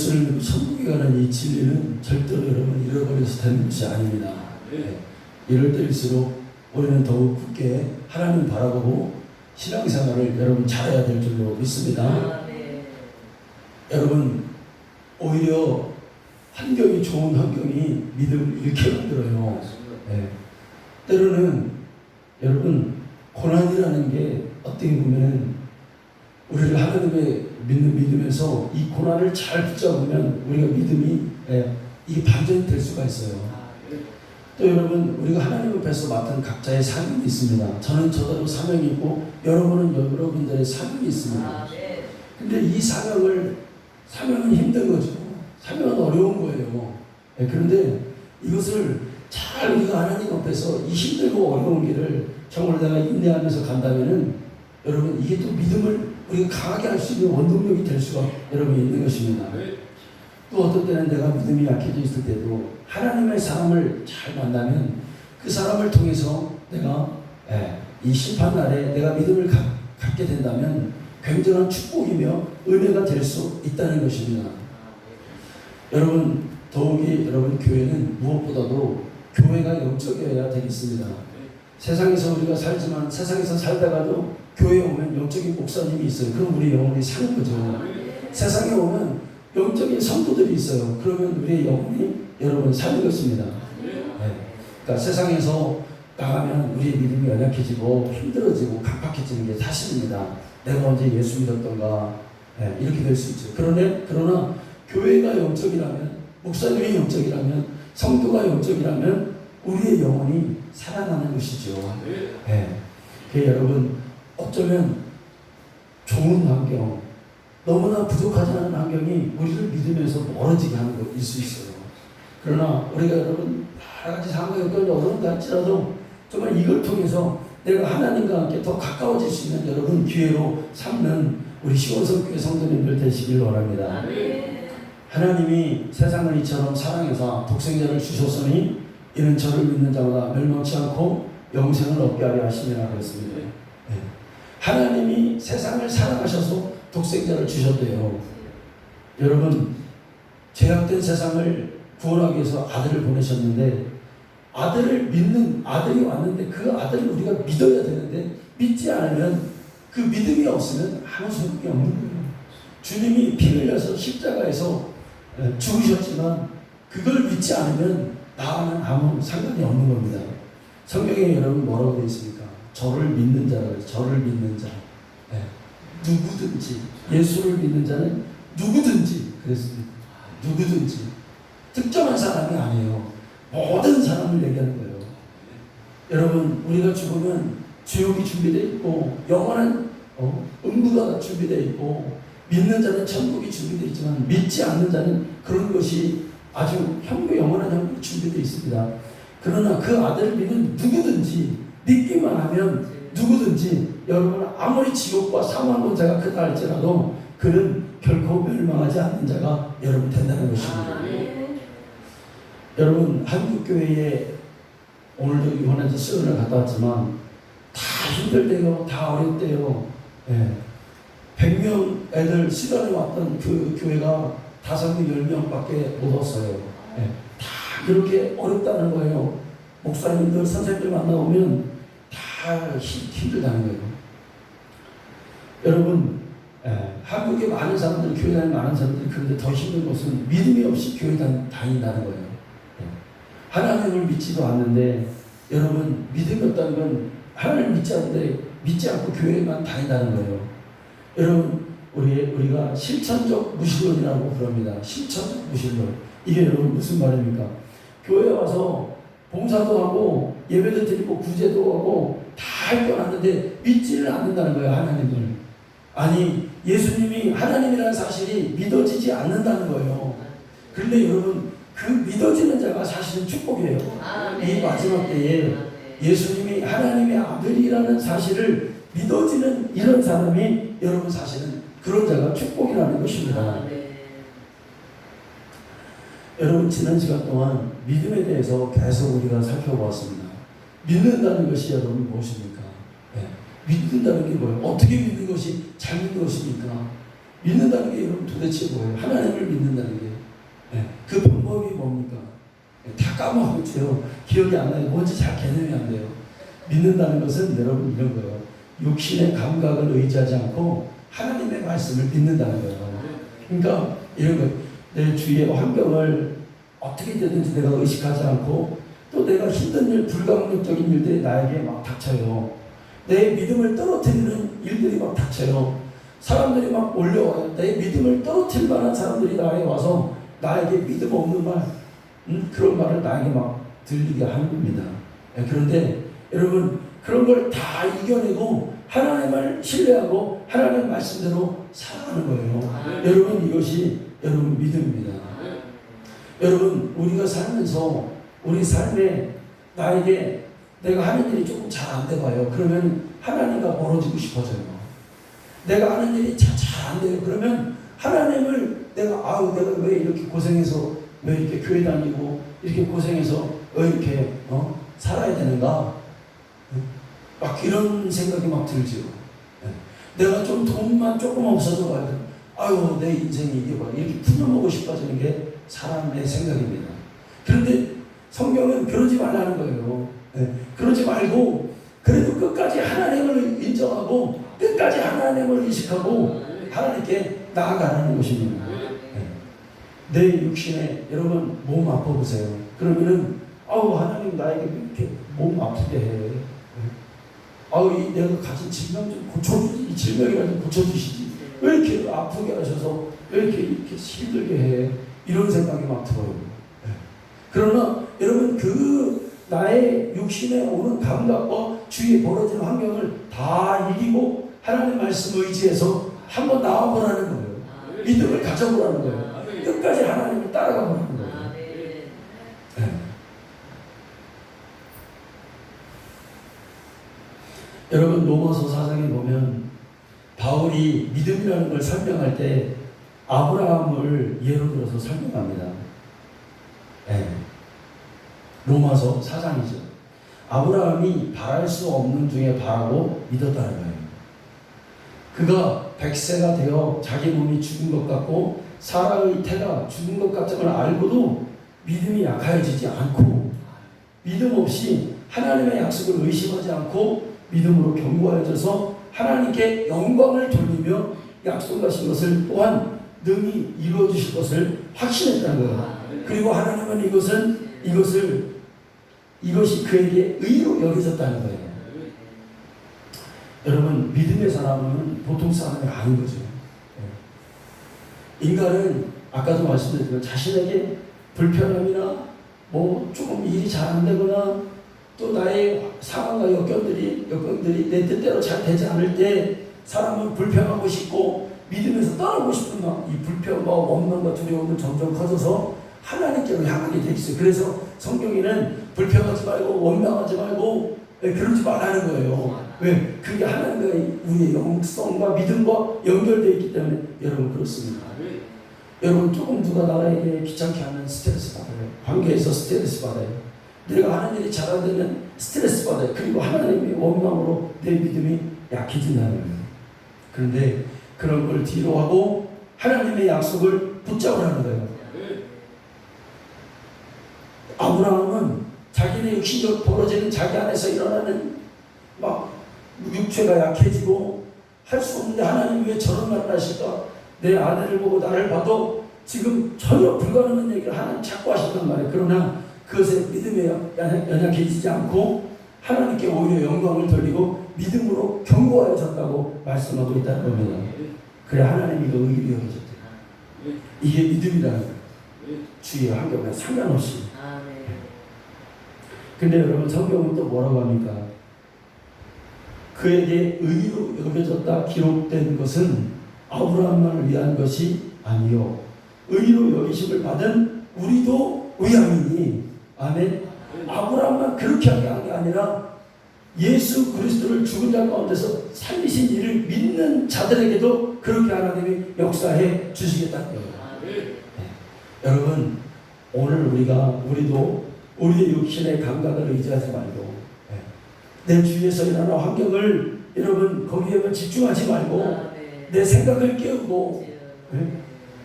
예수를 믿고 천국에 가는 이 진리는 절대로 여러분 잃어버려서 되는 것이 아닙니다. 이럴 때일수록 우리는 더욱 굳게 하나님 바라보고 신앙생활을 여러분 잘해야 될 줄로 믿습니다. 여러분 오히려 환경이 좋은 환경이 믿음을 잃게 만들어요. 때로는 여러분 고난이라는 게 어떻게 보면은 우리를 하나님의 믿는 믿음에서 이 고난을 잘 붙잡으면 우리가 믿음이 이게 반전이 될 수가 있어요. 또 여러분 우리가 하나님 앞에서 맡은 각자의 사명이 있습니다. 저는 저대로 사명이 있고 여러분은 여러분들의 사명이 있습니다. 근데 이 사명은 힘든 거죠. 사명은 어려운 거예요. 그런데 이것을 잘 우리가 하나님 앞에서 이 힘들고 어려운 길을 정말 내가 인내하면서 간다면은 여러분 이게 또 믿음을 우리가 강하게 할 수 있는 원동력이 될 수가 여러분 있는 것입니다. 또 어떤 때는 내가 믿음이 약해져 있을 때도 하나님의 사람을 잘 만나면 그 사람을 통해서 내가 이 심판날에 내가 믿음을 갖게 된다면 굉장한 축복이며 은혜가 될 수 있다는 것입니다. 여러분 더욱이 여러분 교회는 무엇보다도 교회가 영적이어야 되겠습니다. 세상에서 우리가 살지만 세상에서 살다가도 교회에 오면 영적인 목사님이 있어요. 그럼 우리 영혼이 사는 거죠. 세상에 오면 영적인 성도들이 있어요. 그러면 우리의 영혼이 여러분 사는 것입니다. 그러니까 세상에서 나가면 우리의 믿음이 연약해지고 힘들어지고 강팍해지는 게 사실입니다. 내가 언제 예수 믿었던가 이렇게 될 수 있죠. 그러나 교회가 영적이라면 목사님이 영적이라면 성도가 영적이라면 우리의 영혼이 살아나는 것이죠. 여러분 어쩌면 좋은 환경 너무나 부족하지 않은 환경이 우리를 믿으면서 멀어지게 하는 것일 수 있어요. 그러나 우리가 여러분 여러 가지 상황이 어려운다 할지라도 정말 이걸 통해서 내가 하나님과 함께 더 가까워질 수 있는 여러분 기회로 삼는 우리 시원성교회 성도님들 되시길 원합니다. 하나님이 세상을 이처럼 사랑해서 독생자를 주셨으니 이는 저를 믿는 자마다 멸망치 않고 영생을 얻게 하려 하심이라 그랬습니다. 하나님이 세상을 사랑하셔서 독생자를 주셨대요. 여러분 죄악된 세상을 구원하기 위해서 아들을 보내셨는데 아들을 믿는 아들이 왔는데 그 아들을 우리가 믿어야 되는데 믿지 않으면 그 믿음이 없으면 아무 소용이 없는 거예요. 주님이 피 흘려서 십자가에서 죽으셨지만 그걸 믿지 않으면 나와는 아무 상관이 없는 겁니다. 성경에 여러분 뭐라고 되어 있습니까? 저를 믿는 자라고 저를 믿는 자. 누구든지 예수를 믿는 자는 누구든지 그랬습니다. 누구든지 특정한 사람이 아니에요. 모든 사람을 얘기하는 거예요. 여러분 우리가 죽으면 지옥이 준비되어 있고 영원한 음부가 준비되어 있고 믿는 자는 천국이 준비되어 있지만 믿지 않는 자는 그런 것이 아주 영원한 형국이 준비되어 있습니다. 그러나 그 아들을 믿는 누구든지 믿기만 하면 누구든지 여러분 아무리 지옥과 사망권자가 크다 할지라도 그는 결코 멸망하지 않는 자가 여러분 된다는 것입니다. 여러분 한국교회에 오늘도 이번에도 수련을 갔다 왔지만 다 힘들대요. 다 어렵대요. 100명 애들 수련에 왔던 그 교회가 5명, 10명밖에 못 왔어요. 다 그렇게 어렵다는 거예요. 목사님들, 선생님들 만나보면 다 힘들다는 거예요. 여러분 한국에 많은 사람들, 교회 다니는 많은 사람들이 그런데 더 힘든 것은 믿음이 없이 교회 다닌다는 거예요. 하나님을 믿지도 않는데 여러분 믿음이 없다는 건 하나님을 믿지 않는데 믿지 않고 교회만 다닌다는 거예요. 여러분 우리가 실천적 무신론이라고 부릅니다. 실천적 무신론. 이게 여러분 무슨 말입니까? 교회에 와서 봉사도 하고 예배도 드리고 구제도 하고 다 할 건 하는데 믿지를 않는다는 거예요. 하나님을. 아니 예수님이 하나님이라는 사실이 믿어지지 않는다는 거예요. 그런데 여러분 그 믿어지는 자가 사실은 축복이에요. 이 마지막 때에 예수님이 하나님의 아들이라는 사실을 믿어지는 이런 사람이 여러분 사실은 그런 자가 축복이라는 것입니다. 여러분 지난 시간 동안 믿음에 대해서 계속 우리가 살펴보았습니다. 믿는다는 것이 여러분 무엇입니까? 믿는다는 게 뭐예요? 어떻게 믿는 것이 잘 믿는 것입니까? 믿는다는 게 여러분 도대체 뭐예요? 하나님을 믿는다는 게. 그 방법이 뭡니까? 다 까먹었죠. 기억이 안 나요. 뭔지 잘 개념이 안 돼요. 믿는다는 것은 여러분 이런 거예요. 육신의 감각을 의지하지 않고 하나님의 말씀을 믿는다는 거예요. 그러니까 이런 거예요. 내 주위의 환경을 어떻게 되든지 내가 의식하지 않고 또 내가 힘든 일, 불가능적인 일들이 나에게 막 닥쳐요. 내 믿음을 떨어뜨리는 일들이 막 닥쳐요. 사람들이 막 몰려와요. 내 믿음을 떨어뜨릴 만한 사람들이 나에게 와서 나에게 믿음 없는 말, 그런 말을 나에게 막 들리게 하는 겁니다. 그런데 여러분 그런 걸 다 이겨내고 하나님을 신뢰하고 하나님의 말씀대로 살아가는 거예요. 여러분 이것이 여러분 믿음입니다. 여러분 우리가 살면서 우리 삶에 나에게 내가 하는 일이 조금 잘 안 돼봐요. 그러면 하나님과 멀어지고 싶어져요. 내가 하는 일이 잘 안 돼요. 그러면 하나님을 내가 왜 이렇게 고생해서 왜 이렇게 교회 다니고 이렇게 고생해서 왜 이렇게 살아야 되는가? 막 이런 생각이 막 들죠. 내가 좀 돈만 조금 없어져 봐요. 내 인생이 이게 봐. 이렇게 풀어먹고 싶어지는 게 사람의 생각입니다. 그런데 성경은 그러지 말라는 거예요. 그러지 말고 그래도 끝까지 하나님을 인정하고 끝까지 하나님을 의식하고 하나님께 나아가라는 것입니다. 내 육신에 여러분 몸 아파보세요. 그러면은 하나님 나에게 이렇게 몸 아프게 해. 내가 가진 질병 좀 고쳐주지. 이 질병이라도 좀 고쳐주시지. 왜 이렇게 아프게 하셔서 왜 이렇게 힘들게 해. 이런 생각이 막 들어요. 그러나 여러분 그 나의 육신에 오는 감각과 주위에 벌어지는 환경을 다 이기고 하나님의 말씀 의지해서 한번 나와보라는 거예요. 믿음을 가져보라는 거예요. 끝까지 하나님을 따라가보라는 거예요. 여러분 로마서 4장에 보면 바울이 믿음이라는 걸 설명할 때 아브라함을 예로 들어서 설명합니다. 로마서 4장이죠. 아브라함이 바랄 수 없는 중에 바라고 믿었다는 거예요. 그가 100세가 되어 자기 몸이 죽은 것 같고 사라의 태가 죽은 것 같음을 알고도 믿음이 약해지지 않고 믿음 없이 하나님의 약속을 의심하지 않고 믿음으로 견고해져서 하나님께 영광을 돌리며 약속하신 것을 또한 능히 이루어 주실 것을 확신했다는 거예요. 그리고 하나님은 이것이 그에게 의로 여겨졌다는 거예요. 여러분 믿음의 사람은 보통 사람이 아닌 거죠. 인간은 아까도 말씀드렸지만 자신에게 불편함이나 조금 일이 잘 안 되거나 또 나의 상황과 여건들이 내 뜻대로 잘 되지 않을 때 사람은 불평하고 싶고 믿음에서 떠나고 싶은 이 불평과 원망과 두려움은 점점 커져서 하나님께로 향하게 돼 있어요. 그래서 성경에는 불평하지 말고 원망하지 말고 그러지 말라는 거예요. 왜? 그게 하나님과 우리의 영성과 믿음과 연결되어 있기 때문에 여러분 그렇습니다. 여러분 조금 누가 나에게 귀찮게 하면 스트레스 받아요. 관계에서 스트레스 받아요. 내가 하는 일이 잘 안 되면 스트레스 받아요. 그리고 하나님의 원망으로 내 믿음이 약해진다는 거예요. 그런데 그런 걸 뒤로 하고 하나님의 약속을 붙잡으라는 거예요. 아브라함은 자기네 육신적 벌어지는 자기 안에서 일어나는 막 육체가 약해지고 할 수 없는데 하나님 왜 저런 말을 하실까? 내 아내를 보고 나를 봐도 지금 전혀 불가능한 얘기를 하나님 자꾸 하신단 말이에요. 그러나 그것에 믿음에 연약해지지 않고 하나님께 오히려 영광을 돌리고 믿음으로 견고해졌다고 말씀하고 있다는 겁니다. 그래 하나님이 그 의를 여기셨대요. 이게 믿음이라는 거예요. 주의 환경에 상관없이. 근데 여러분 성경은 또 뭐라고 합니까? 그에게 의로 여겨졌다 기록된 것은 아브라함만을 위한 것이 아니요 의로 여기심을 받은 우리도 의함이니. 아멘. 아브라함만 그렇게 하게 한 게 아니라 예수 그리스도를 죽은 자 가운데서 살리신 이를 믿는 자들에게도 그렇게 하나님이 역사해 주시겠다는 거예요. 여러분 오늘 우리도 우리의 육신의 감각을 의지하지 말고 내 주위에서 일어나는 환경을 여러분 거기에만 집중하지 말고 내 생각을 깨우고 네?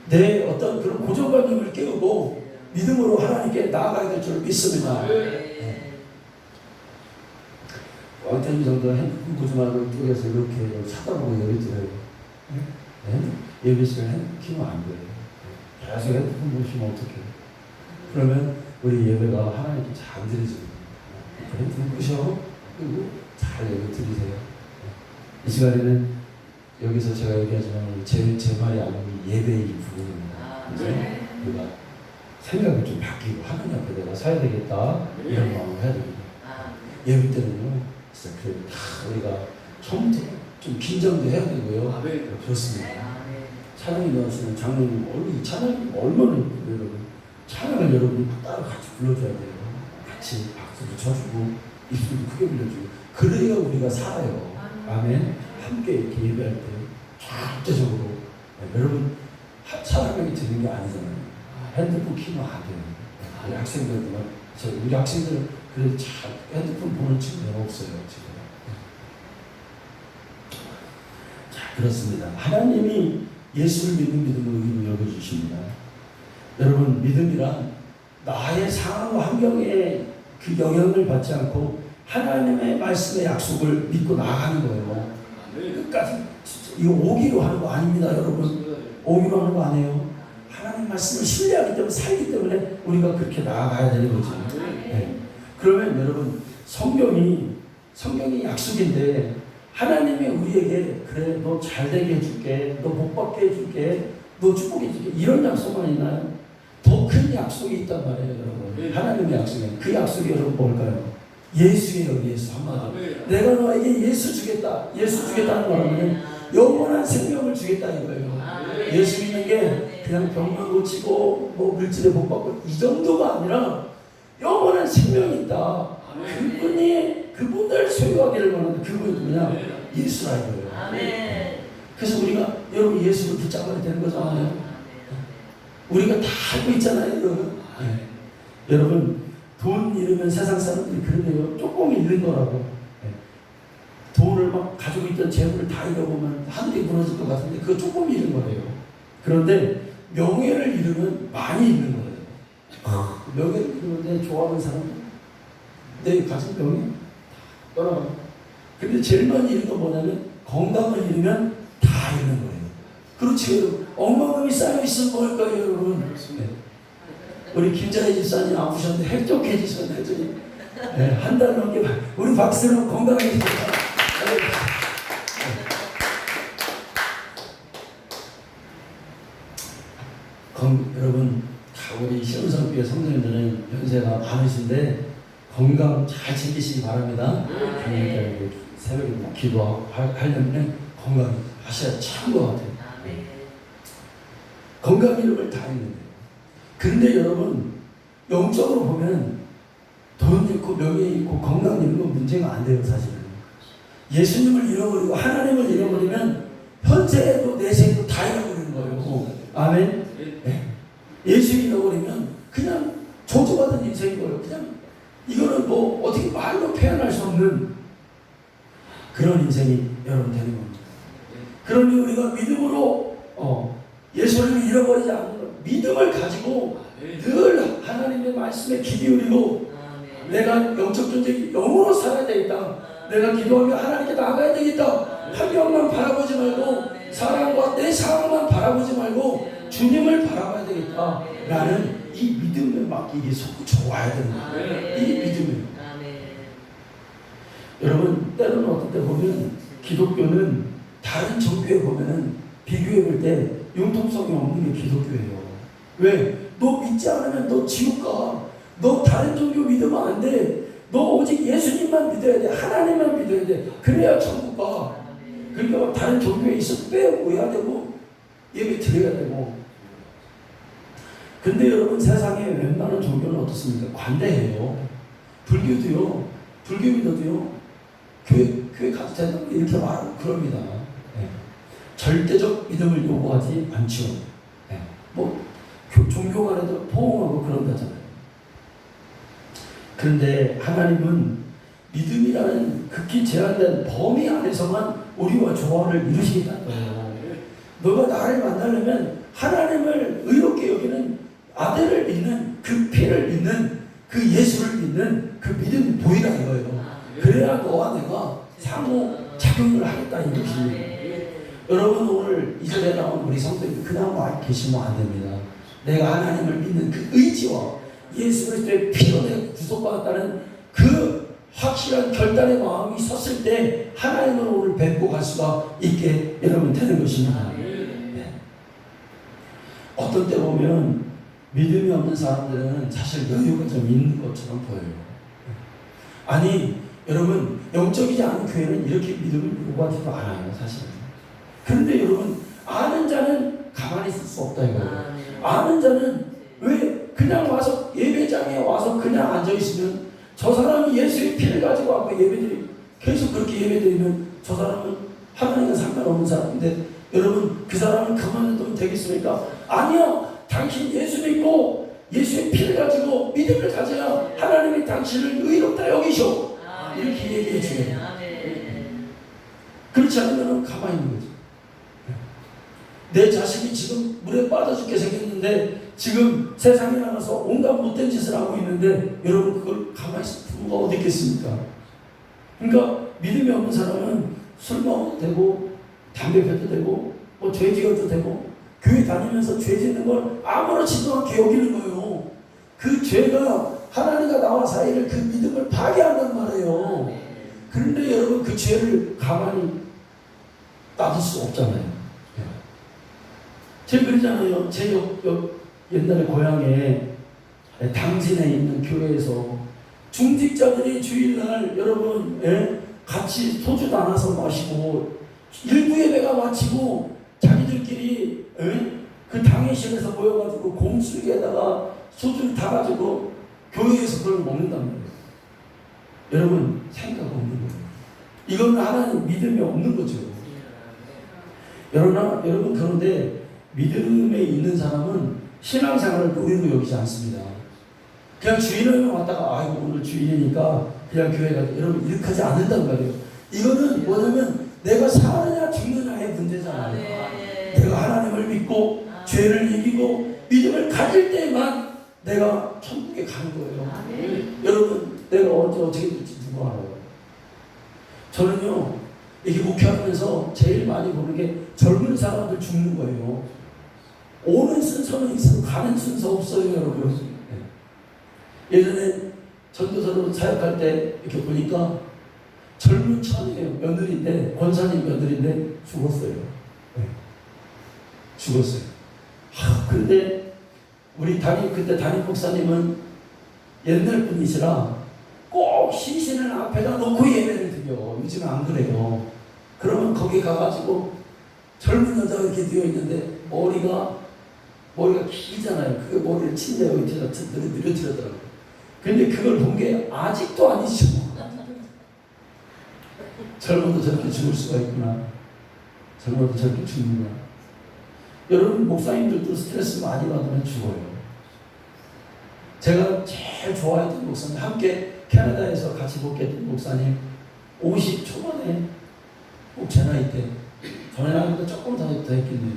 내 어떤 그런 고정관념을 깨우고 믿음으로 하나님께 나아가야 될 줄 믿습니다. 왕태기 정도 핸드폰 보지 말고 쪽에서 이렇게 쳐다보고 예배 드려요. 예배 시간 핸드폰 키면 안 돼요. 계속 핸드폰 보시면 어떡해요? 그러면 우리 예배가 하나님께 잘 드리죠. 핸드폰 끄셔. 그리고 잘 예배 드리세요. 이 시간에는 여기서 제가 얘기하지만 제 말이 아니고 예배의 부분입니다. 그래서 우리가 생각을 좀 바뀌고 하나님 앞에 내가 서야 되겠다 이런 마음을 해야 됩니다. 예배 때는요, 진짜 다 우리가 처음부터 좀 긴장도 해야 되고요. 그렇습니다. 찬양이 나왔으면 장로님 얼른 찬양이 얼마나 예쁘고 여러분 찬양을 여러분이 따로 같이 불러줘야 돼요. 같이 박수도 쳐주고 입술도 크게 불려주고 그래야 우리가 살아요. 아멘. 함께 이렇게 예배할 때 절대적으로 여러분 사람에게 드는 게 아니잖아요. 핸드폰 키면 안 돼요. 우리 학생들도 우리 학생들 그래도 잘 핸드폰 보는 친구는 없어요 지금. 자 그렇습니다. 하나님이 예수를 믿는 믿음으로 의로 여겨주십니다. 여러분 믿음이란 나의 상황과 환경에 그 영향을 받지 않고 하나님의 말씀의 약속을 믿고 나가는 거예요. 끝까지 이거 오기로 하는 거 아닙니다 여러분. 오기로 하는 거 아니에요. 하나님 말씀을 신뢰하기 때문에 살기 때문에 우리가 그렇게 나아가야 되는 거죠. 네. 그러면 여러분 성경이 약속인데 하나님이 우리에게 그래 너 잘되게 해줄게, 너 복받게 해줄게, 너 축복해 줄게 이런 약속만 있나요? 더 큰 약속이 있단 말이에요 여러분. 하나님의 약속이 그 약속이 여러분 뭘까요? 예수예요. 예수 한마디로 내가 너에게 예수 주겠다. 예수 주겠다는 거라면 영원한 생명을 주겠다 이거예요. 예수 믿는 게 그냥 병만 고치고 뭐 물질에 복받고 이 정도가 아니라 영원한 생명이 있다. 그분을 소유하기를 원하는 그분이 누구냐? 예수라 이거예요. 그래서 우리가 여러분 예수를 붙잡아야 되는 거잖아요. 우리가 다 알고 있잖아요 여러분. 여러분 돈 잃으면 세상 사람들이 그러네요. 조금 잃는 거라고. 돈을 막 가지고 있던 재물을 다 잃어보면 하늘이 무너질 것 같은데 그거 조금 잃은 거예요. 그런데 명예를 잃으면 많이 잃는 거예요. 명예를 잃으면 좋아하는 사람 내 가진 명예 떠나가요. 근데 제일 많이 잃는 건 뭐냐면 건강을 잃으면 다 잃는 거예요. 그렇지 여러분. 엉망금이 쌓여있으면 뭘까요 여러분? 우리 김자희 집사님 아프셨는데 헬족해지셨는데 했더니 한 달 넘게 우리 박수는 건강해지셨다. 여러분 다 우리 시온성교회 성도님들은 연세가 많으신데 건강 잘 챙기시기 바랍니다. 새벽에 기도하고 하려면 건강 하셔야 참것 같아요. 건강 이름을 다 했는데 근데 여러분 영적으로 보면 돈 잃고 명예 잃고 건강 잃는 건 문제가 안 돼요 사실은. 예수님을 잃어버리고 하나님을 잃어버리면 현재도 내생도 다 잃어버리는 거예요. 아멘. 네. 예수 잃어버리면 그냥 저주받은 인생인 거예요. 그냥 이거는 뭐 어떻게 말로 표현할 수 없는 그런 인생이 여러분 되는 겁니다. 그러니 우리가 믿음으로 예수를 잃어버리지 않는 믿음을 가지고 늘 하나님의 말씀에 귀 기울이고 내가 영적 존재 영으로 살아야 되겠다. 내가 기도하며 하나님께 나가야 되겠다. 환경만 바라보지 말고 사랑과 내 상황만 바라보지 말고 주님을 바라봐야 되겠다. 라는 이 믿음을 막 이게 속 좋아야 되는 거예요. 이 믿음을. 여러분 때로는 어떤 때 보면 기독교는 다른 종교에 보면은 비교해 볼 때 융통성이 없는 게 기독교예요. 왜? 너 믿지 않으면 너 지옥 가. 너 다른 종교 믿으면 안 돼. 너 오직 예수님만 믿어야 돼. 하나님만 믿어야 돼. 그래야 천국 가. 그러니까 다른 종교에 있어도 빼앗고야 되고 예배 드려야 되고. 근데 여러분 세상에 웬만한 종교는 어떻습니까? 관대해요. 불교도요. 불교 믿어도요. 교회 가도 된다고 이렇게 말하고 그럽니다. 네. 절대적 믿음을 요구하지 않죠. 네. 뭐 종교 간에도 포옹하고 그런다잖아요. 그런데 하나님은 믿음이라는 극히 제한된 범위 안에서만 우리와 조화를 이루시겠다는 거예요. 너가 나를 만나려면 하나님을 의롭게 여기는 아들을 믿는 그 피를 믿는 그 예수를 믿는 그 믿음이 보이라 이거예요. 그래야 너와 내가 상호 작용을 하겠다 이 것입니다. 여러분 오늘 이 절에 나온 우리 성도님 그냥 와 계시면 안 됩니다. 내가 하나님을 믿는 그 의지와 예수 그리스도의 피로 내가 구속받았다는 그 확실한 결단의 마음이 섰을 때 하나님을 오늘 뵙고 갈 수가 있게 여러분 되는 것입니다. 네. 어떤 때 보면 믿음이 없는 사람들은 사실 여유가 좀 있는 것처럼 보여요. 아니 여러분 영적이지 않은 교회는 이렇게 믿음을 요구하지도 않아요 사실은. 그런데 여러분 아는 자는 가만히 있을 수 없다 이거예요. 아는 자는 왜 그냥 와서 예배장에 와서 그냥 앉아있으면 저 사람이 예수의 피를 가지고 와서 예배드리 계속 그렇게 예배드리면 저 사람은 하나님과 상관없는 사람인데 여러분 그 사람은 그만둬도 되겠습니까? 아니요. 당신 예수 믿고 예수의 피를 가지고 믿음을 가져야 하나님이 당신을 의롭다 여기셔. 이렇게 얘기해 주세요. 그렇지 않으면 가만히 있는 거죠. 내 자식이 지금 물에 빠져 죽게 생겼는데 지금 세상에 나가서 온갖 못된 짓을 하고 있는데 여러분 그걸 가만히 있을 부모가 어디 있겠습니까? 그러니까 믿음이 없는 사람은 술 먹어도 되고 담배 피워도 되고 뭐 죄 지어도 되고 교회 다니면서 죄 짓는 걸 아무렇지도 않게 여기는 거예요. 그 죄가 하나님과 나와 사이를 그 믿음을 파괴한단 말이에요. 그런데 여러분 그 죄를 가만히 놔둘 수 없잖아요. 제가 그러잖아요. 제 옛날에 고향에 당진에 있는 교회에서 중직자들이 주일날 여러분 같이 소주 나눠서 마시고 일부 예배가 마치고 자기들끼리 그 당회실에서 모여가지고 공수기에다가 소주를 타가지고 교회에서 그걸 먹는단 말이에요. 여러분 생각 없는 거예요. 이건 하나님 믿음이 없는 거죠. 여러분 그런데 믿음에 있는 사람은 신앙생활을 노예로 여기지 않습니다. 그냥 주일날 왔다가 아이고 오늘 주일이니까 그냥 교회 가자. 여러분 이렇게 하지 않는단 말이에요. 이거는 뭐냐면 내가 사느냐 죽느냐의 문제잖아요. 내가 하나님을 믿고 죄를 이기고 믿음을 가질 때만 내가 천국에 가는 거예요. 여러분 내가 언제 어떻게 될지 누가 알아요? 저는요 이렇게 목회하면서 제일 많이 보는 게 젊은 사람들 죽는 거예요. 오는 순서는 있어도 가는 순서 없어요 여러분. 예전에 전도사로 사역할 때 이렇게 보니까 젊은 처녀예요. 며느리인데 권사님 며느리인데 죽었어요. 죽었어요. 그런데 우리 그때 담임 목사님은 옛날 분이시라 꼭 시신을 앞에다 놓고 예배를 드려. 요즘은 안 그래요. 그러면 거기 가가지고 젊은 여자가 이렇게 누워 있는데 머리가 길잖아요. 그게 머리를 친데 여기 늘어뜨리더라고요. 근데 그걸 본 게 아직도 아니죠. 젊어도 저렇게 죽을 수가 있구나. 젊어도 저렇게 죽는구나. 여러분 목사님들도 스트레스 많이 받으면 죽어요. 제가 제일 좋아했던 목사님, 함께 캐나다에서 같이 목회했던 목사님 50 초반에 꼭 제 나이 때 전에 나이보다 조금 더 했겠네요.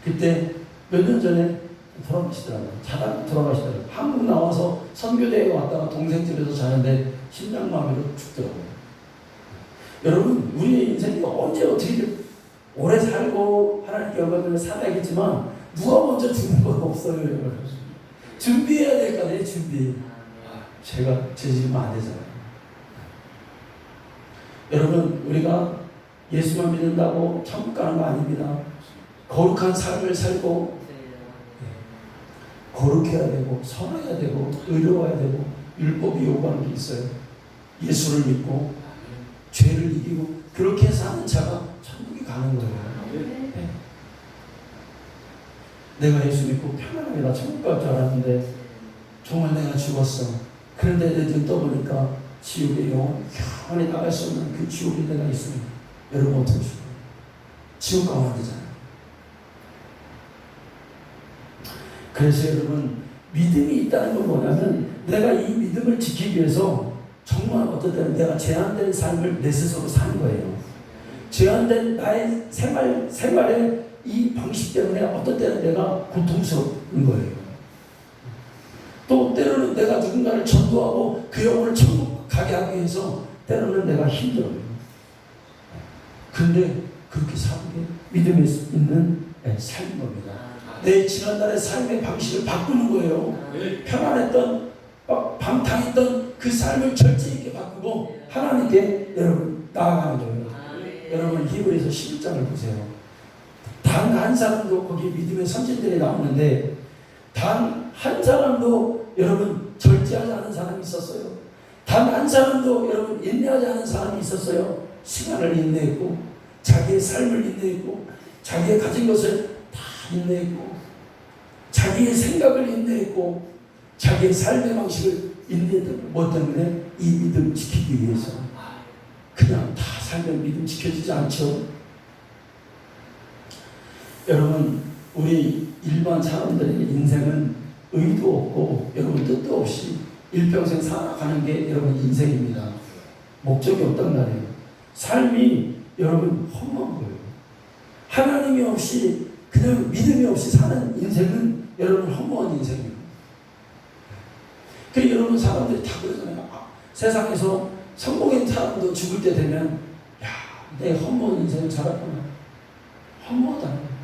그때 몇 년 전에 돌아가시더라고요. 자다 돌아가시더라고요. 한국 나와서 선교대에 왔다가 동생 집에서 자는데 심장마비로 죽더라고요. 여러분 우리의 인생이 언제 어떻게 오래 살고 하나님께 영광을 살아야겠지만 누가 먼저 죽는 건 없어요. 여러분. 준비해야 될 거 아니에요. 준비. 제가 제 집은 안 되잖아요. 여러분 우리가 예수만 믿는다고 천국 가는 거 아닙니다. 거룩한 삶을 살고 거룩해야 되고 선해야 되고 의로워야 되고 율법이 요구하는 게 있어요. 예수를 믿고 죄를 이기고 그렇게 사는 자가 천국에 가는 거예요. 네. 내가 예수 믿고 편안하게 나 천국 갈 줄 알았는데 정말 내가 죽었어. 그런데 내 눈 떠보니까 지옥에 영원히 나갈 수 없는 그 지옥에 내가 있으면 여러분 어떻게 죽어요? 지옥 가면 안 되잖아요. 그래서 여러분 믿음이 있다는 건 뭐냐면 내가 이 믿음을 지키기 위해서 정말 어떤 때는 내가 제한된 삶을 내 스스로 사는 거예요. 제한된 나의 생활에 이 방식 때문에 어떤 때는 내가 고통스러운 거예요. 또 때로는 내가 누군가를 전도하고 그 영혼을 천국 가게 하기 위해서 때로는 내가 힘들어요. 근데 그렇게 사는 게 믿음이 있는 삶인 겁니다. 내 지난날의 삶의 방식을 바꾸는 거예요. 편안했던 방탕했던 그 삶을 절제 있게 바꾸고 하나님께 여러분 나아가는 거예요. 여러분 히브리서 11장을 보세요. 단 한 사람도 거기 믿음의 선진들이 나오는데 단 한 사람도 여러분 절제하지 않은 사람이 있었어요. 단 한 사람도 여러분 인내하지 않은 사람이 있었어요. 시간을 인내했고 자기의 삶을 인내했고 자기의 가진 것을 다 인내했고 자기의 생각을 인내했고 자기의 삶의 방식을 인내했던 뭐 때문에 이 믿음 지키기 위해서 그냥 다 살면 믿음 지켜지지 않죠. 여러분 우리 일반 사람들의 인생은 의도 없고 여러분 뜻도 없이 일평생 살아가는 게 여러분 인생입니다. 목적이 없단 말이에요. 삶이 여러분 허무한 거예요. 하나님이 없이 그냥 믿음이 없이 사는 인생은 여러분 허무한 인생이에요. 그리고 여러분 사람들이 다 그러잖아요. 세상에서 성공한 사람도 죽을 때 되면 야, 내 허무한 인생을 살았구나. 허무하다.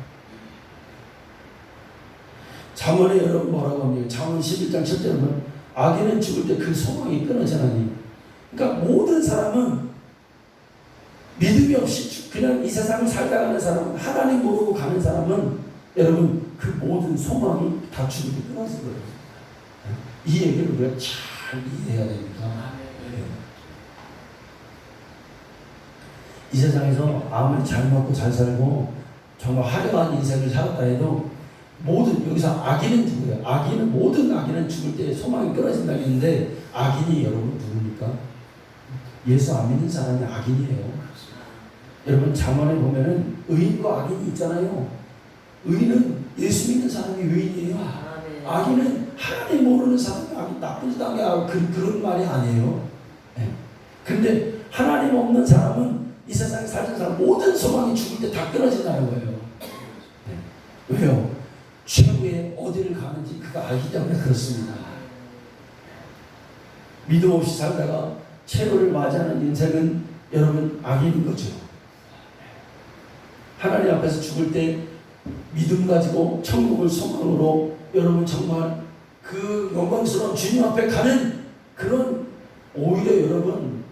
잠언에 여러분 뭐라고 합니까? 잠언 11장 7절에 보면 악인은 죽을 때 그 소망이 끊어지나니. 그러니까 모든 사람은 믿음이 없이 그냥 이 세상을 살다 가는 사람은 하나님 모르고 가는 사람은 여러분 그 모든 소망이 다 죽을 때 끊어질 거예요. 이 얘기를 우리가 잘 이해해야 됩니다. 이 세상에서 아무리 잘 먹고 잘 살고 정말 화려한 인생을 살았다 해도 모든 여기서 악인은 누구예요? 악인은 모든 악인은 죽을 때 소망이 끊어진다고 했는데 악인이 여러분 누굽니까? 예수 안 믿는 사람이 악인이에요. 여러분 잠언에 보면은 의인과 악인이 있잖아요. 의인은 예수 믿는 사람이 의인이에요. 악인은 하나님 모르는 사람이 악인 나쁜 짓 하게 하고 그런 말이 아니에요. 근데 하나님 없는 사람은 이 세상에 살던 사람 모든 소망이 죽을 때 다 끊어진다는 거예요. 왜요? 최후에 어디를 가는지 그가 알기 때문에 그렇습니다. 믿음 없이 살다가 최후를 맞이하는 인생은 여러분 악인인 거죠. 하나님 앞에서 죽을 때 믿음 가지고 천국을 소망으로 여러분 정말 그 영광스러운 주님 앞에 가는 그런 오히려 여러분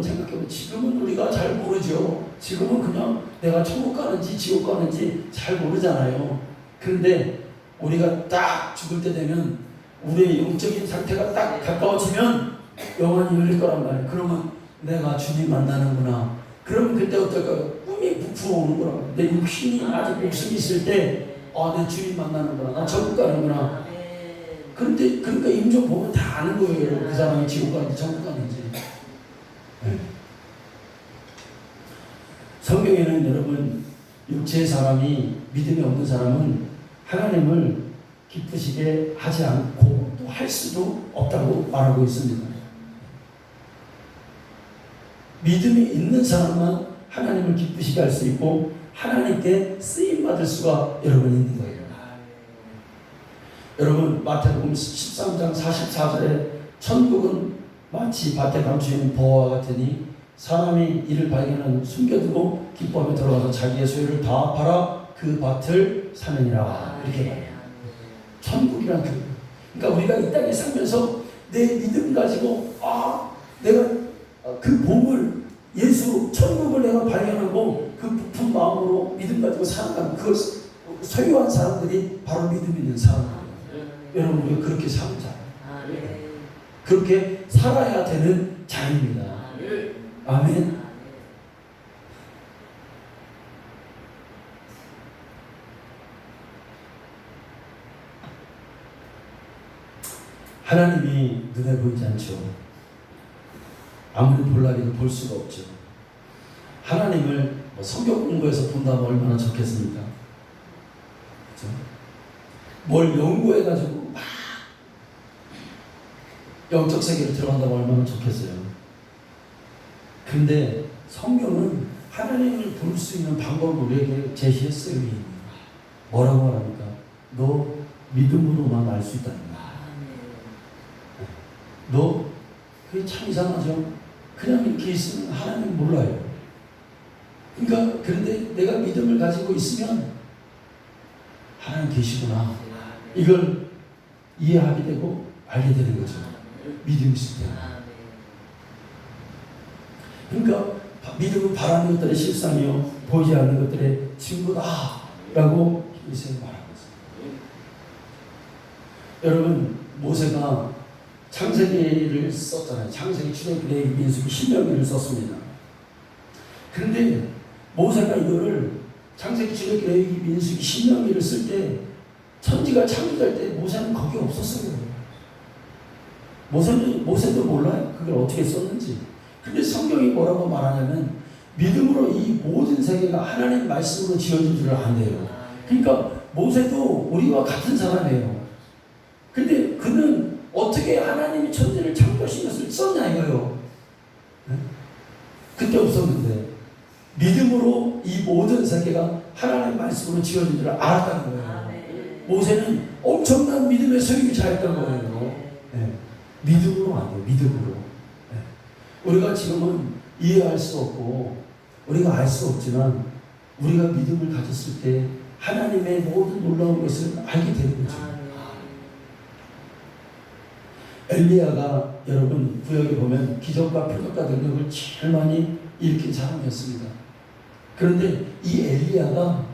생각해보면 지금은 우리가 잘 모르죠. 지금은 그냥 내가 천국 가는지 지옥 가는지 잘 모르잖아요. 그런데 우리가 딱 죽을 때 되면 우리의 영적인 상태가 딱 가까워지면 영안이 열릴 거란 말이에요. 그러면 내가 주님 만나는구나. 그러면 그때 어떨까요? 꿈이 부풀어오는 거라고. 내 육신이 아직 목숨이 있을 때 내 주님 만나는구나. 나 천국 가는구나. 그런데 그러니까 임종 보면 다 아는 거예요. 여러분. 그 사람이 지옥 가는지 천국 가는지. 성경에는 여러분 육체의 사람이 믿음이 없는 사람은 하나님을 기쁘시게 하지 않고 또 할 수도 없다고 말하고 있습니다. 믿음이 있는 사람만 하나님을 기쁘시게 할 수 있고 하나님께 쓰임받을 수가 여러분 있는 거예요. 여러분 마태복음 13장 44절에 천국은 마치 밭에 감추인 보화와 같으니 사람이 이를 발견하면 숨겨두고 기뻐하며 들어가서 자기의 소유를 다 팔아 그 밭을 사느니라. 이렇게 말해요. 천국이란 그러니까 우리가 이 땅에 살면서 내 믿음 가지고 내가 그 복을 예수 천국을 내가 발견하고 그 부푼 마음으로 믿음 가지고 살아가는 그걸 소유한 사람들이 바로 믿음 있는 사람들이에요. 여러분 우리가 그렇게 사는 자, 그렇게 살아야 되는 자입니다. 아멘. 하나님이 눈에 보이지 않죠. 아무리 볼라 해도 볼 수가 없죠. 하나님을 성경 공부해서 본다면 얼마나 좋겠습니까? 그렇죠? 뭘 연구해가지고 막 영적 세계로 들어간다면 얼마나 좋겠어요. 근데 성경은 하나님을 볼 수 있는 방법을 우리에게 제시했어요. 뭐라고 하랍니까? 너 믿음으로만 알 수 있다는 거야. 너 그게 참 이상하죠? 그냥 이렇게 있으면 하나님 몰라요. 그러니까 그런데 내가 믿음을 가지고 있으면 하나님 계시구나. 이걸 이해하게 되고 알게 되는 거죠. 믿음이 있을 때. 그러니까 믿음은 바라는 것들의 실상이요 보이지 않는 것들의 증거다라고 이제 말하고 있습니다. 여러분 모세가 창세기를 썼잖아요. 창세기, 출애굽기, 민수기, 신명기를 썼습니다. 그런데 모세가 이거를 창세기, 출애굽기, 민수기, 신명기를 쓸 때 천지가 창조될 때 모세는 거기 없었어요. 모세도 몰라요. 그걸 어떻게 썼는지. 근데 성경이 뭐라고 말하냐면 믿음으로 이 모든 세계가 하나님 말씀으로 지어진 줄을 안대요. 그러니까 모세도 우리와 같은 사람이에요. 근데 그는 어떻게 하나님이 천지를 창조하신 것을 썼냐 이거예요. 네? 그때 없었는데 믿음으로 이 모든 세계가 하나님 말씀으로 지어진 줄을 알았다는 거예요. 모세는 엄청난 믿음의 소유를 잘했던 거예요. 네. 믿음으로 안 돼요. 믿음으로. 네. 우리가 지금은 이해할 수 없고 우리가 알 수 없지만 우리가 믿음을 가졌을 때 하나님의 모든 놀라운 것을 알게 되는 거죠. 엘리야가 여러분 구약에 보면 기적과 표적과 능력을 제일 많이 일으킨 사람이었습니다. 그런데 이 엘리야가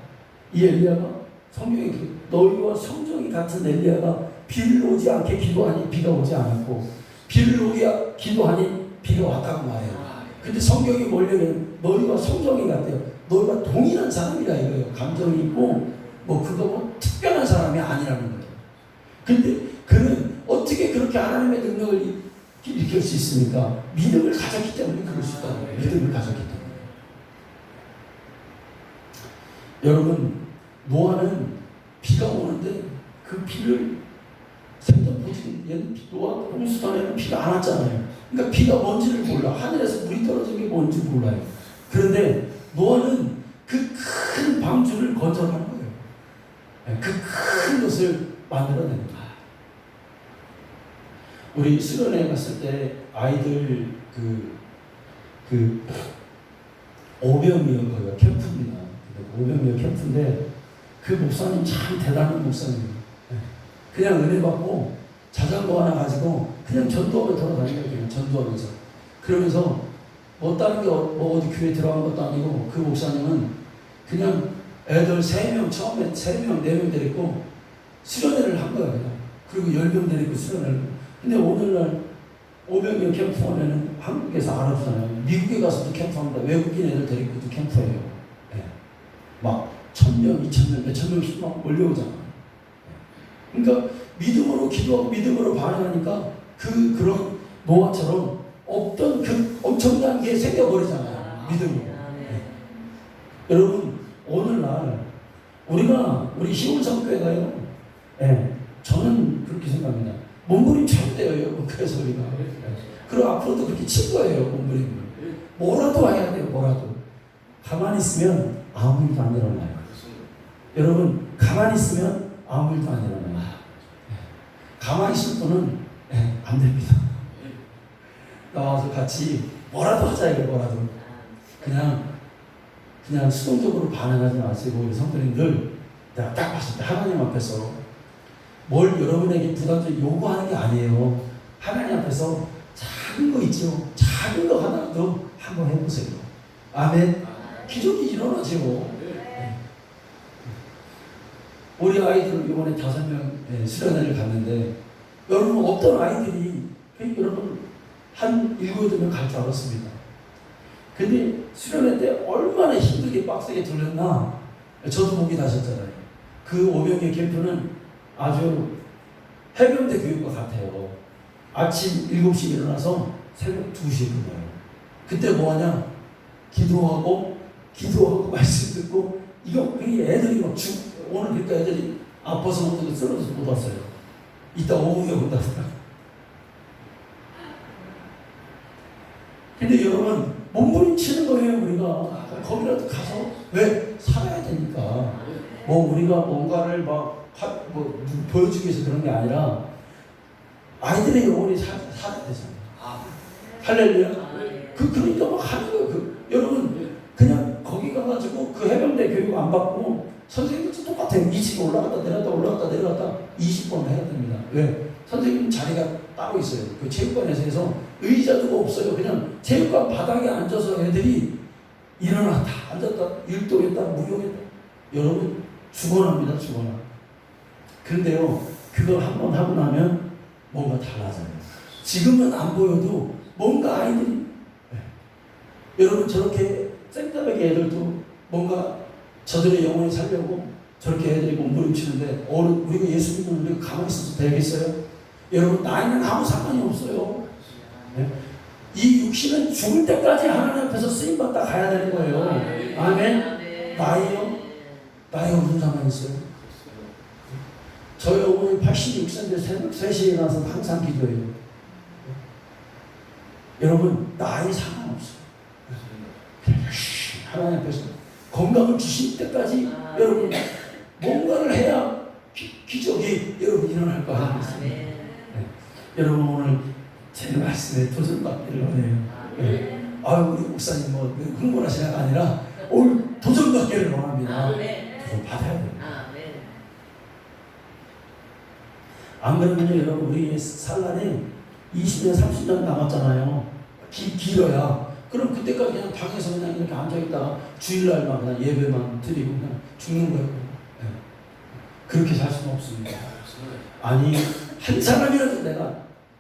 성경에 너희와 성정이 같은 엘리야가 비를 오지 않게 기도하니 비가 오지 않았고 비를 오게 기도하니 비가 왔다고 말해요. 근데 성경이 뭐냐면 너희와 성정이 같대요. 너희와 동일한 사람이라 이거예요. 감정이 있고 그거 특별한 사람이 아니라는 거예요. 근데 그는 어떻게 그렇게 하나님의 능력을 일으킬 수 있습니까? 믿음을 가졌기 때문에 그럴 수 있다는 거예요. 믿음을 가졌기 때문에. 여러분 노아는 비가 오는데 그 비를 생전 보지 노아 홍수단에는 비가 안 왔잖아요. 그러니까 비가 뭔지를 몰라. 하늘에서 물이 떨어지는 게 뭔지 몰라요. 그런데 노아는 그 큰 방주를 건설하는 거예요. 그 큰 것을 만들어냅니다. 우리 수련회 갔을 때 아이들 그 500명 거기가 캠프입니다. 500명 캠프인데 그 목사님 참 대단한 목사님이에요. 그냥 은혜 받고 자전거 하나 가지고 그냥 전도하며 돌아다니는 거예요. 전도하면서. 그러면서 다른 게 어디 교회 들어간 것도 아니고 그 목사님은 그냥 애들 3명 처음에 3명 4명 데리고 수련회를 한 거예요. 그냥. 그리고 10명 데리고 수련회를. 근데 오늘날 500명 캠프 오면은 한국에서 알아주잖아요. 미국에 가서도 캠프합니다. 외국인 애들 데리고도 캠프해요. 네. 막 1000명, 2000명, 몇천 명씩 막 몰려오잖아요. 그러니까 믿음으로 기도하고 믿음으로 반응하니까 그런 노아처럼 없던 그 엄청난 게 생겨버리잖아요. 믿음으로. 네. 여러분 오늘날 우리 시온성교회가요. 네. 저는 그렇게 생각합니다. 몸부림쳐야 돼요, 여러분. 그래서 우리가. 그리고 앞으로도 그렇게 칠 거예요, 몸부림을. 뭐라도 해야 돼요, 뭐라도. 가만히 있으면 아무 일도 안 일어나요. 여러분, 가만히 있으면 아무 일도 안 일어나요. 가만히 있을 분은 안 됩니다. 나와서 같이 뭐라도 하자, 이거 뭐라도. 그냥 수동적으로 반응하지 마시고, 우리 성도님들, 내가 딱 봤을 때 하나님 앞에서 뭘 여러분에게 부담적으로 요구하는 게 아니에요. 하나님 앞에서 작은 거 있죠. 작은 거 하나라도 한번 해보세요. 아멘. 기적이 일어나죠. 네. 우리 아이들 이번에 5명 수련회를 갔는데 여러분 어떤 아이들이 여러분 한 7, 8명 갈 줄 알았습니다. 근데 수련회 때 얼마나 힘들게 빡세게 돌렸나 저도 보기 나셨잖아요. 그 5명의 캠프는 아주 해병대 교육과 같아요. 아침 7시에 일어나서 새벽 2시에 끝나요. 그때 뭐하냐? 기도하고 말씀 듣고 이거 애들이 막 오늘 그러니까 애들이 아파서 못 쓰러져서 못 왔어요. 이따 오후에 온다더라. 근데 여러분 몸부림 치는 거예요. 우리가 거기라도 가서 왜 살아야 되니까. 뭐 우리가 뭔가를 뭐 보여주기 위해서 그런 게 아니라 아이들의 영혼이 살아야 되잖아요. 할렐루야. 그러니까 막 하는 거예요. 여러분 그냥 거기 가가지고 그 해병대 교육 안 받고 선생님도 똑같아요. 2층에 올라갔다 내려갔다 20번 해야 됩니다. 왜? 선생님 자리가 따로 있어요. 그 체육관에서 해서 의자도 없어요. 그냥 체육관 바닥에 앉아서 애들이 일어났다 앉았다 일동했다 무용했다. 여러분 죽어납니다. 죽어나. 그런데요 그걸 한번 하고 나면 뭔가 달라져요. 지금은 안 보여도 뭔가 아이들이 여러분 저렇게 생따하게 애들도 뭔가 저들의 영혼이 살려고 저렇게 애들이 몸부림치는데 우리가 예수 믿는 우리가 가만히 있어서 되겠어요? 여러분 나이는 아무 상관이 없어요. 네? 이 육신은 죽을 때까지 하나님 앞에서 쓰임받다 가야 되는 거예요. 아멘. 나이요? 나이가 무슨 상관이 있어요? 저희 어머니 86세인데 새벽 3시에 일어나서 항상 기도해요. 여러분 나이 상관없어요. 하나님 앞에서 건강을 주실 때까지 여러분 뭔가를 해야 기적이 여러분 일어날 거 아니겠습니까? 네. 여러분 오늘 제 말씀에 도전받기를 원해요. 네. 아유 우리 목사님 뭐 흥분하시는 게 아니라 오늘 도전받기를 원합니다. 도전 받아야 됩니다. 안 그러면요 여러분 우리 살날이 20년 30년 남았잖아요. 길어야. 그럼 그때까지 그냥 방에서 그냥 이렇게 앉아있다가 주일날만 그냥 예배만 드리고 그냥 죽는 거예요. 네. 그렇게 살 수는 없습니다. 아니 한 사람이라도 내가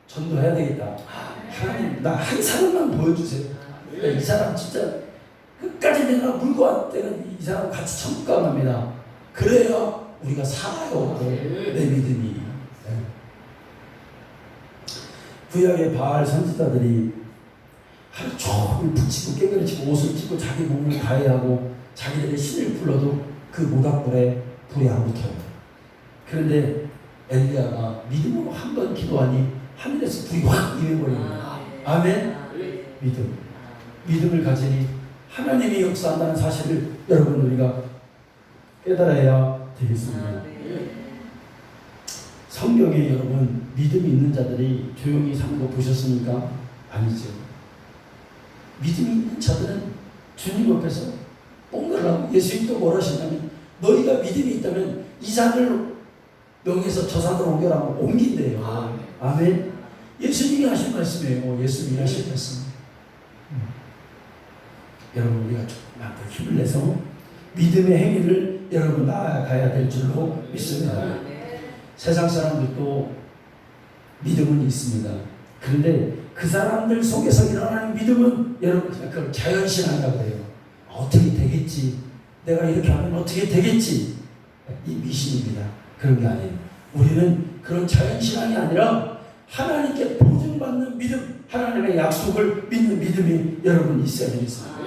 전도해야 되겠다. 하나님 나 한 사람만 보여주세요. 이 사람 진짜 끝까지 내가 물고 왔다는 이 사람 같이 천국 가갑니다. 그래야 우리가 살아요. 내 믿음이. 네. 구약의 바알 선지자들이 하루 종일 붙이고 깨그러치고 옷을 찢고 자기 몸을 가해하고 자기들의 신을 불러도 그 모닥불에 불이 안 붙어요. 그런데 엘리야가 믿음으로 한 번 기도하니 하늘에서 불이 확 임해버립니다. 아멘. 믿음을 가지니 하나님이 역사한다는 사실을 여러분 우리가 깨달아야 되겠습니다. 성경에 여러분 믿음이 있는 자들이 조용히 사는 거 보셨습니까? 아니죠. 믿음이 있는 자들은 주님 앞에서 뭔가를 하고 예수님도 뭘 하시냐면 너희가 믿음이 있다면 이 산을 명에서 저 산으로 옮겨라고 옮긴대요. 아멘. 예수님이 하신 말씀이에요. 예수님이 하신 말씀. 여러분 우리가 조금만 더 힘을 내서 믿음의 행위를 여러분 나아가야 될 줄로 믿습니다. 세상 사람들도 믿음은 있습니다. 그런데 그 사람들 속에서 일어나는 믿음은 여러분 그걸 자연신앙이라고 해요. 어떻게 되겠지? 내가 이렇게 하면 어떻게 되겠지? 이 미신입니다. 그런 게 아니에요. 우리는 그런 자연신앙이 아니라 하나님께 보증받는 믿음, 하나님의 약속을 믿는 믿음이 여러분 있어야 되겠습니다.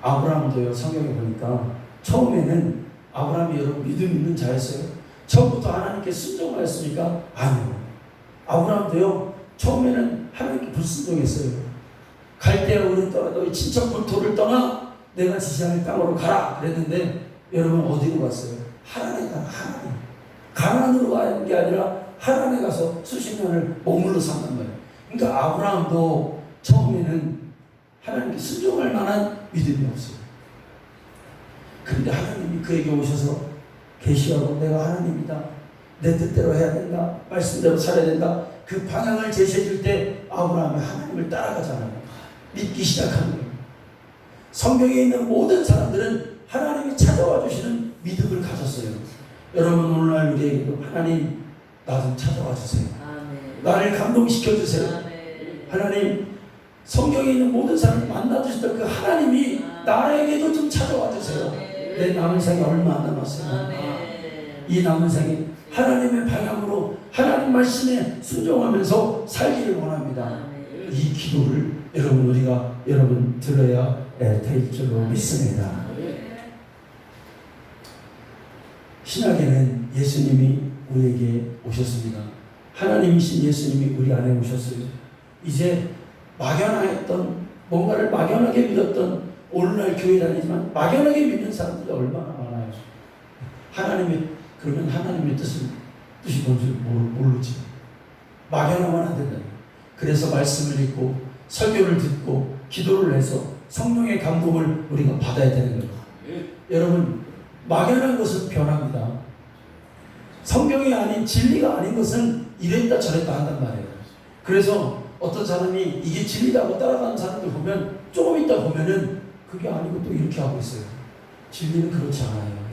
아브라함도요 성경에 보니까 처음에는 아브라함이 여러분 믿음 있는 자였어요. 처음부터 하나님께 순종하였습니까? 아니요. 아브라함도요 처음에는 하나님께 불순종했어요. 갈대아 우리 떠나 너희 친척 본토를 떠나 내가 지시할 땅으로 가라 그랬는데 여러분 어디로 갔어요? 하나님에 가라. 가나안으로 가는 게 아니라 하나님에 가서 수십 년을 머물러 산단 말이에요. 그러니까 아브라함도 처음에는 하나님께 순종할 만한 믿음이 없어요. 그런데 하나님이 그에게 오셔서 계시하고 내가 하나님이다. 내 뜻대로 해야 된다. 말씀대로 살아야 된다. 그 방향을 제시해 줄 때 아브라함이 하나님을 따라가잖아요. 믿기 시작하는 거예요. 성경에 있는 모든 사람들은 하나님이 찾아와 주시는 믿음을 가졌어요. 여러분 오늘날 우리에게도 하나님 나 좀 찾아와 주세요. 나를 감동시켜 주세요. 하나님 성경에 있는 모든 사람을 만나 주셨던 그 하나님이 나에게도 좀 찾아와 주세요. 내 남은 생이 얼마 안 남았어요. 이 남은 생이 하나님의 방향으로 하나님 말씀에 순종하면서 살기를 원합니다. 이 기도를 우리가 들어야 될 줄로 믿습니다. 신약에는 예수님이 우리에게 오셨습니다. 하나님이신 예수님이 우리 안에 오셨어요. 이제 막연했던 뭔가를 막연하게 믿었던 오늘날 교회 다니지만 막연하게 믿는 사람들이 얼마나 많아요. 그러면 하나님의 뜻이 뭔지 모르지. 막연하면 안 된다. 그래서 말씀을 읽고 설교를 듣고 기도를 해서 성령의 감동을 우리가 받아야 되는 거예요. 여러분, 막연한 것은 변합니다. 성경이 아닌 진리가 아닌 것은 이랬다 저랬다 한단 말이에요. 그래서 어떤 사람이 이게 진리라고 따라가는 사람들 보면 조금 있다 보면은 그게 아니고 또 이렇게 하고 있어요. 진리는 그렇지 않아요. 여러분.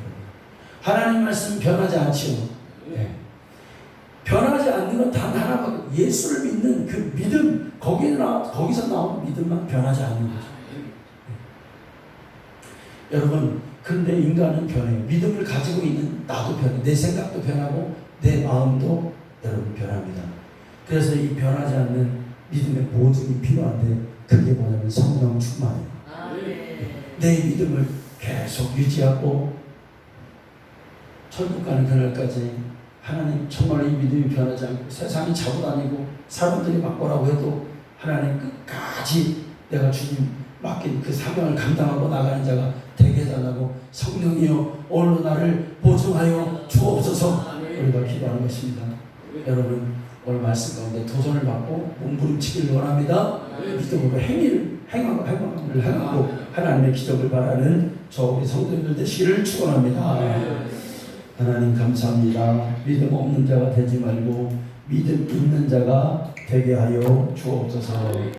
하나님 말씀 변하지 않지요. 네. 변하지 않는 건 단 하나만, 예수를 믿는 그 믿음, 거기서 나오는 믿음만 변하지 않는 거죠. 네. 여러분, 근데 인간은 변해요. 믿음을 가지고 있는 나도 변해. 내 생각도 변하고 내 마음도 여러분 변합니다. 그래서 이 변하지 않는 믿음의 보증이 필요한데 그게 뭐냐면 성령 충만이에요. 내 믿음을 계속 유지하고 천국 가는 그날까지 하나님 정말 이 믿음이 변하지 않고 세상이 자고 다니고 사람들이 막 뭐라고 해도 하나님 끝까지 내가 주님 맡긴 그 사명을 감당하고 나가는 자가 되게 해달라고 성령이여 오늘도 나를 보증하여 주옵소서 우리가 기도하는 것입니다. 여러분 오늘 말씀 가운데 도전을 받고 몸부림치기를 원합니다. 믿음으로 행함을 행하고 하나님의 기적을 바라는 저 우리 성도님들 되시기를 축원합니다. 하나님 감사합니다. 믿음 없는 자가 되지 말고 믿음 있는 자가 되게 하여 주옵소서.